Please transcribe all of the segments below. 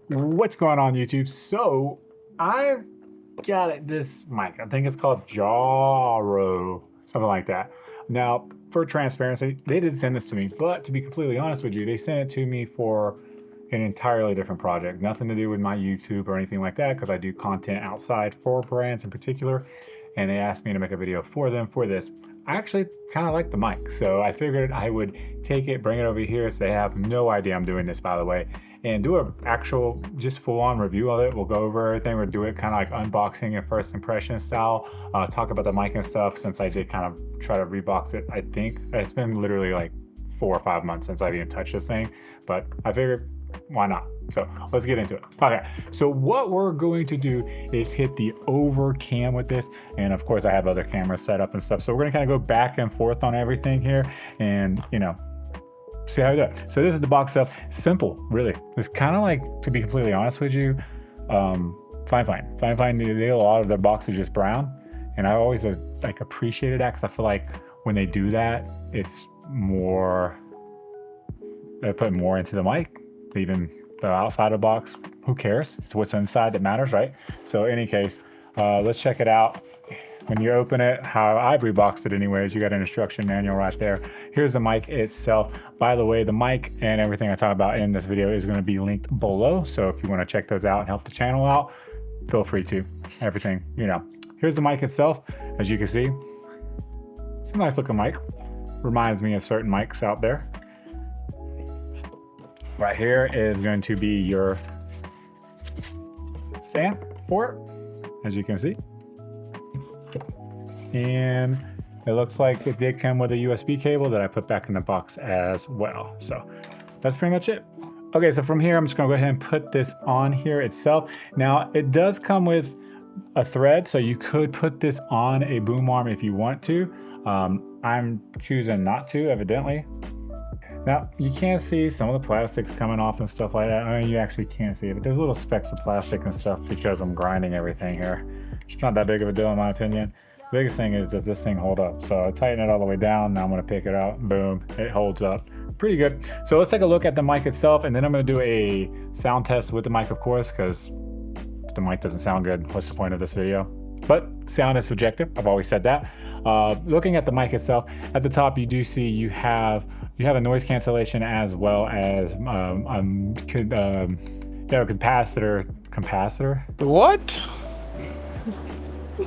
What's going on, YouTube? So I got this mic. I think it's called JARO, something like that. Now, for transparency, they did send this to me, but to be completely honest with you, they sent it to me for an entirely different project. Nothing to do with my YouTube or anything like that, because I do content outside for brands in particular, and they asked me to make a video for them for this. I actually kind of like the mic, so I figured I would take it, bring it over here, so they have no idea I'm doing this, by the way, and do an actual, just full-on review of it. We'll go over everything. We'll do it kind of like unboxing and first impression style, talk about the mic and stuff, since I did kind of try to rebox it. I think it's been literally like 4 or 5 months since I've even touched this thing, but I figured, why not? So let's get into it. Okay, so what we're going to do is hit the over cam with this, and of course I have other cameras set up and stuff, so we're gonna kind of go back and forth on everything here, and you know, see how we do it. So this is the box stuff. Simple, really. It's kind of like, to be completely honest with you, Fine. A lot of their boxes just brown, and I always like appreciated that, because I feel like when they do that, it's more, they put more into the mic. Even the outside of the box, who cares? It's what's inside that matters, right? So in any case, let's check it out. When you open it, how I've reboxed it anyways, you got an instruction manual right there. Here's the mic itself. By the way, the mic and everything I talk about in this video is going to be linked below. So if you want to check those out and help the channel out, feel free to. Everything, you know. Here's the mic itself. As you can see, it's a nice looking mic. Reminds me of certain mics out there. Right here is going to be your stand for it, as you can see. And it looks like it did come with a USB cable that I put back in the box as well. So that's pretty much it. Okay, so from here, I'm just gonna go ahead and put this on here itself. Now, it does come with a thread, so you could put this on a boom arm if you want to. I'm choosing not to, evidently. Now, you can see some of the plastics coming off and stuff like that. I mean, you actually can't see it, but there's little specks of plastic and stuff because I'm grinding everything here. It's not that big of a deal in my opinion. The biggest thing is, does this thing hold up? So I tighten it all the way down. Now I'm gonna pick it out, boom, it holds up. Pretty good. So let's take a look at the mic itself, and then I'm gonna do a sound test with the mic, of course, because if the mic doesn't sound good, what's the point of this video? But sound is subjective, I've always said that. Looking at the mic itself, at the top you do see you have a noise cancellation, as well as capacitor. What?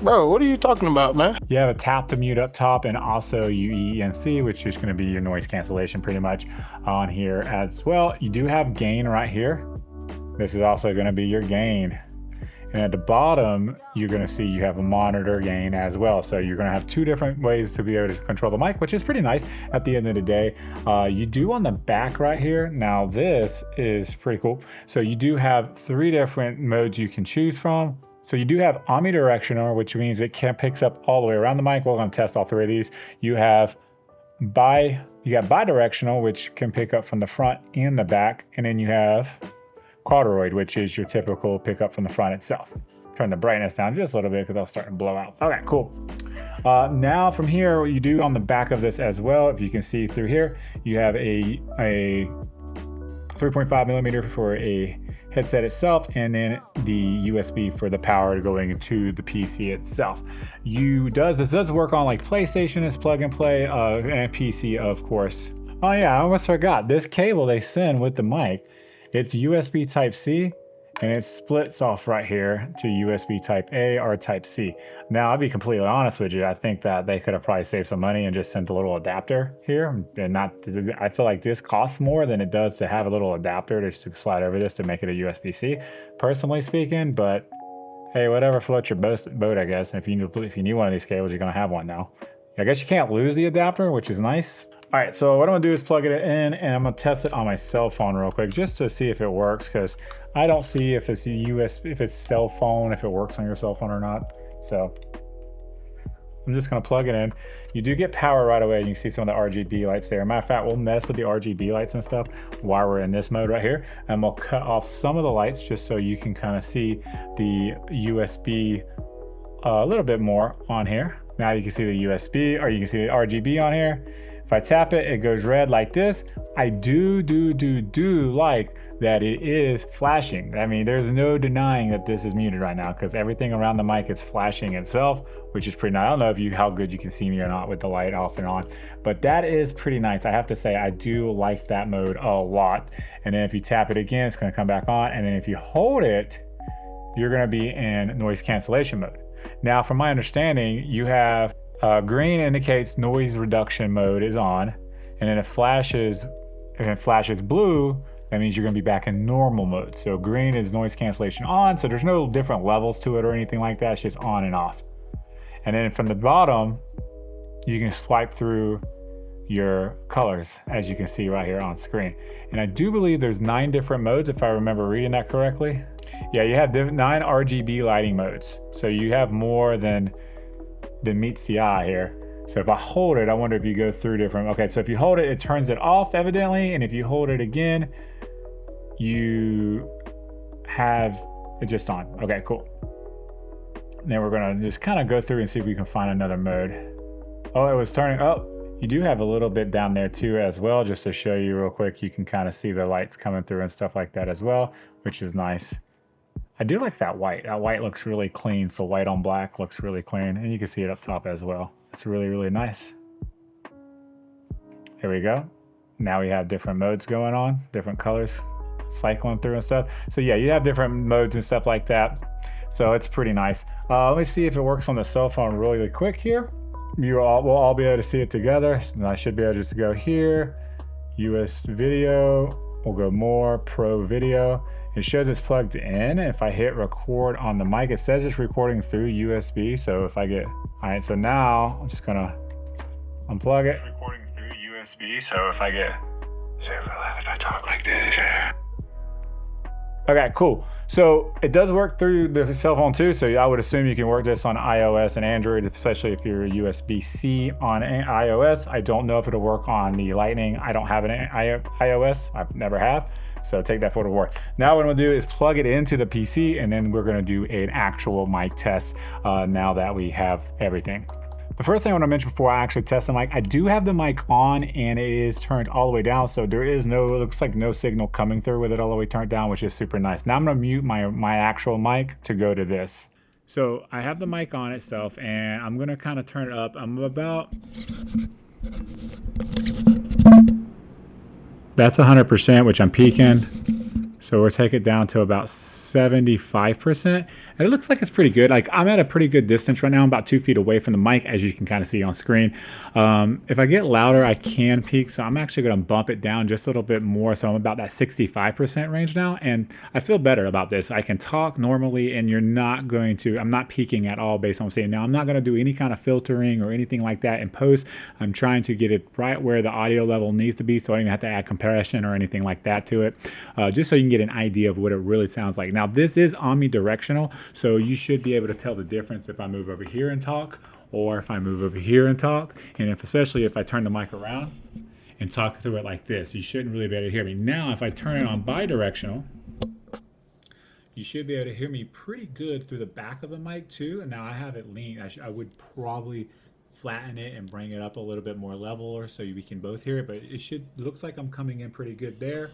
Bro, what are you talking about, man? You have a tap to mute up top, and also UENC, which is going to be your noise cancellation pretty much on here as well. You do have gain right here. This is also going to be your gain. And at the bottom, you're going to see you have a monitor gain as well. So you're going to have 2 different ways to be able to control the mic, which is pretty nice at the end of the day. You do on the back right here. Now this is pretty cool. So you do have 3 different modes you can choose from. So you do have omnidirectional, which means it picks up all the way around the mic. We're going to test all 3 of these. You have bidirectional, which can pick up from the front and the back. And then you have Cardioid, which is your typical pickup from the front itself. Turn the brightness down just a little bit because I'll start to blow out. Okay, cool. Now from here, what you do on the back of this as well, if you can see through here, you have a 3.5 millimeter for a headset itself, and then the USB for the power going to the PC itself. This does work on like PlayStation, is plug and play, and PC, of course. Oh yeah, I almost forgot. This cable they send with the mic, it's USB Type-C, and it splits off right here to USB Type-A or Type-C. Now, I'll be completely honest with you. I think that they could have probably saved some money and just sent a little adapter here. And I feel like this costs more than it does to have a little adapter just to slide over this to make it a USB-C, personally speaking. But hey, whatever floats your boat, I guess. And if you need one of these cables, you're gonna have one now. I guess you can't lose the adapter, which is nice. All right, so what I'm gonna do is plug it in, and I'm gonna test it on my cell phone real quick just to see if it works, because I don't see if it's USB, if it's cell phone, if it works on your cell phone or not. So I'm just gonna plug it in. You do get power right away. You can see some of the RGB lights there. Matter of fact, we'll mess with the RGB lights and stuff while we're in this mode right here, and we'll cut off some of the lights just so you can kind of see the USB a little bit more on here. Now you can see the USB, or you can see the RGB on here. If If I tap it, it goes red like this. I do like that it is flashing. I mean, there's no denying that this is muted right now because everything around the mic is flashing itself, which is pretty nice. I don't know if how good you can see me or not with the light off and on, but that is pretty nice. I have to say, I do like that mode a lot. And then if you tap it again, it's gonna come back on. And then if you hold it, you're gonna be in noise cancellation mode. Now, from my understanding, you have green indicates noise reduction mode is on, and then if it flashes blue, that means you're going to be back in normal mode. So green is noise cancellation on, so there's no different levels to it or anything like that. It's just on and off. And then from the bottom, you can swipe through your colors, as you can see right here on screen. And I do believe there's 9 different modes, if I remember reading that correctly. Yeah, you have 9 RGB lighting modes. So you have more than meets the eye here. So if I hold it, I wonder if you go through different, okay, so if you hold it, it turns it off evidently, and if you hold it again, you have it just on. Okay, cool. And then we're gonna just kind of go through and see if we can find another mode. Oh, it was turning, oh, you do have a little bit down there too as well, just to show you real quick. You can kind of see the lights coming through and stuff like that as well, which is nice. I do like that white. That white looks really clean, so white on black looks really clean, and you can see it up top as well. It's really, really nice. Here we go. Now we have different modes going on, different colors cycling through and stuff. So yeah, you have different modes and stuff like that. So it's pretty nice. Let me see if it works on the cell phone really quick here. We'll all be able to see it together. And I should be able to just go here, US video, we'll go more, pro video. It shows it's plugged in. If I hit record on the mic, it says it's recording through USB. So if I get, all right, so now I'm just gonna unplug it. It's recording through USB. So if I talk like this. Okay, cool. So it does work through the cell phone too. So I would assume you can work this on iOS and Android, especially if you're USB-C on iOS. I don't know if it'll work on the Lightning. I don't have an iOS. I've never have. So take that for what it's worth. Now what I'm gonna do is plug it into the PC, and then we're gonna do an actual mic test now that we have everything. The first thing I want to mention before I actually test the mic, I do have the mic on and it is turned all the way down, so there is no, it looks like no signal coming through with it all the way turned down, which is super nice. Now I'm going to mute my actual mic to go to this. So I have the mic on itself and I'm going to kind of turn it up. I'm about, that's 100%, which I'm peaking. So we'll take it down to about 75%. And it looks like it's pretty good. Like I'm at a pretty good distance right now. I'm about 2 feet away from the mic, as you can kind of see on screen. If I get louder, I can peak. So I'm actually going to bump it down just a little bit more. So I'm about that 65% range now. And I feel better about this. I can talk normally and you're not going to, I'm not peaking at all based on what I'm saying. Now I'm not going to do any kind of filtering or anything like that in post. I'm trying to get it right where the audio level needs to be. So I don't even have to add compression or anything like that to it. Just so you can get an idea of what it really sounds like. Now this is omnidirectional. So you should be able to tell the difference if I move over here and talk, or if I move over here and talk, and especially if I turn the mic around and talk through it like this. You shouldn't really be able to hear me. Now, if I turn it on bidirectional, you should be able to hear me pretty good through the back of the mic too. And now I have it lean. I would probably flatten it and bring it up a little bit more level, or so we can both hear it. But it looks like I'm coming in pretty good there.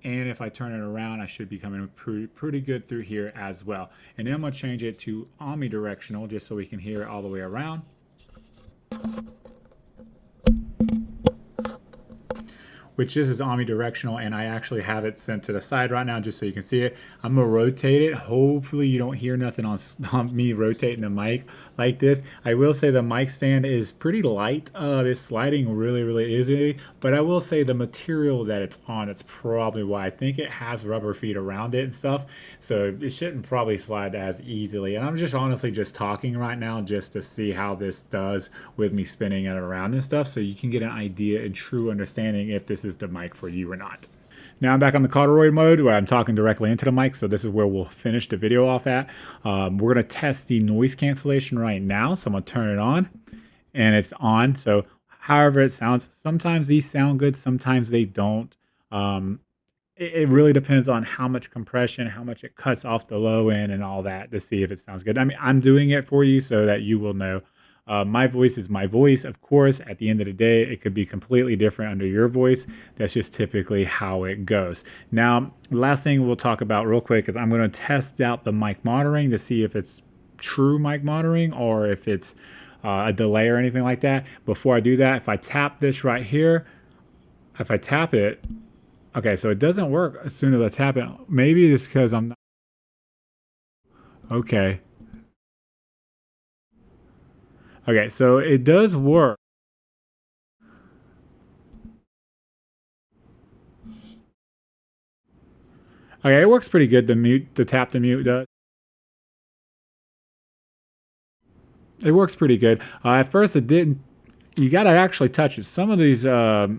And if I turn it around, I should be coming pretty good through here as well. And then I'm going to change it to omnidirectional just so we can hear it all the way around. Which this is omnidirectional, and I actually have it sent to the side right now just so you can see it. I'm gonna rotate it. Hopefully you don't hear nothing on me rotating the mic like this. I will say the mic stand is pretty light. It's sliding really easily, but I will say the material that it's on, it's probably why. I think it has rubber feet around it and stuff, so it shouldn't probably slide as easily. And I'm just honestly just talking right now just to see how this does with me spinning it around and stuff, so you can get an idea and true understanding if this is the mic for you or not. Now I'm back on the Cardioid mode where I'm talking directly into the mic, so this is where we'll finish the video off at. We're going to test the noise cancellation right now, so I'm going to turn it on, and it's on. So however it sounds, sometimes these sound good, sometimes they don't. It really depends on how much compression, how much it cuts off the low end and all that to see if it sounds good. I mean, I'm doing it for you so that you will know My voice is my voice, of course. At the end of the day, it could be completely different under your voice. That's just typically how it goes. Now, the last thing we'll talk about real quick is I'm going to test out the mic monitoring to see if it's true mic monitoring or if it's a delay or anything like that. Before I do that, if I tap this right here, if I tap it, okay, so it doesn't work as soon as I tap it. Maybe it's because I'm not. Okay. Okay, so it does work. Okay, it works pretty good. The tap to mute does. It works pretty good. At first, it didn't. You got to actually touch it. Some of these are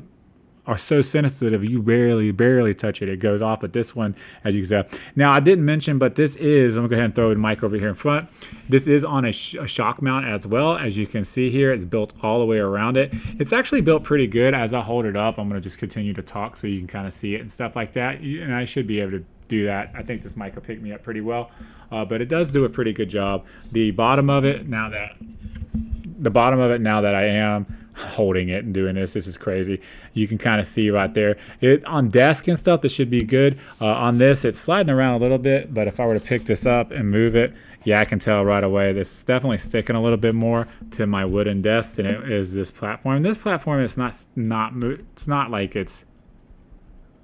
so sensitive you barely touch it. It goes off. But this one, as you can see, now I didn't mention, but this is. I'm gonna go ahead and throw the mic over here in front. This is on a shock mount as well. As you can see here, it's built all the way around it. It's actually built pretty good. As I hold it up, I'm gonna just continue to talk so you can kind of see it and stuff like that. And I should be able to do that. I think this mic will pick me up pretty well, but it does do a pretty good job. The bottom of it, now that I am holding it and doing this is crazy. You can kind of see right there. It on desk and stuff, this should be good. On this, it's sliding around a little bit, but if I were to pick this up and move it, yeah, I can tell right away. This is definitely sticking a little bit more to my wooden desk than it is this platform. This platform is it's not like it's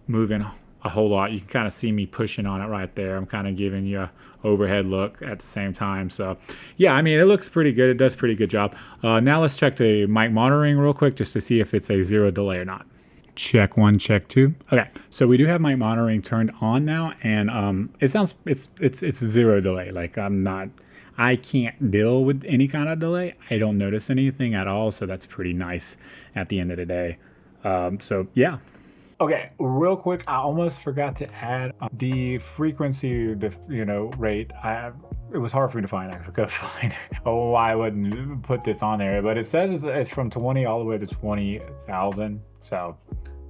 moving a whole lot. You can kind of see me pushing on it right there. I'm kind of giving you a overhead look at the same time. So yeah, I mean, it looks pretty good. It does a pretty good job. Now let's check the mic monitoring real quick just to see if it's a zero delay or not. Check 1, check 2. Okay, so we do have mic monitoring turned on now, and it sounds it's zero delay. Like I can't deal with any kind of delay. I don't notice anything at all, so that's pretty nice at the end of the day. So yeah. Okay, real quick, I almost forgot to add the frequency, rate. It was hard for me to find. I could find why I wouldn't put this on there, but it says it's from 20 all the way to 20,000. So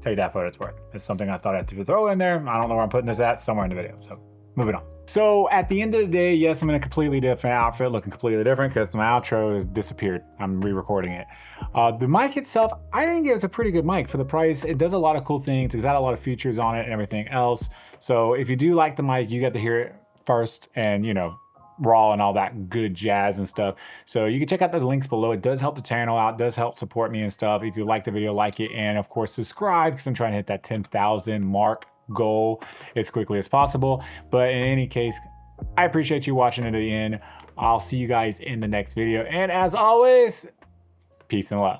take that for what it's worth. It's something I thought I had to throw in there. I don't know where I'm putting this at, somewhere in the video. So moving on. So at the end of the day, yes, I'm in a completely different outfit, looking completely different because my outro disappeared. I'm re-recording it. The mic itself, I think it's a pretty good mic for the price. It does a lot of cool things. It's got a lot of features on it and everything else. So if you do like the mic, you get to hear it first and, raw and all that good jazz and stuff. So you can check out the links below. It does help the channel out, does help support me and stuff. If you like the video, like it, and of course subscribe because I'm trying to hit that 10,000 mark goal as quickly as possible. But in any case, I appreciate you watching to the end. I'll see you guys in the next video. And as always, peace and love.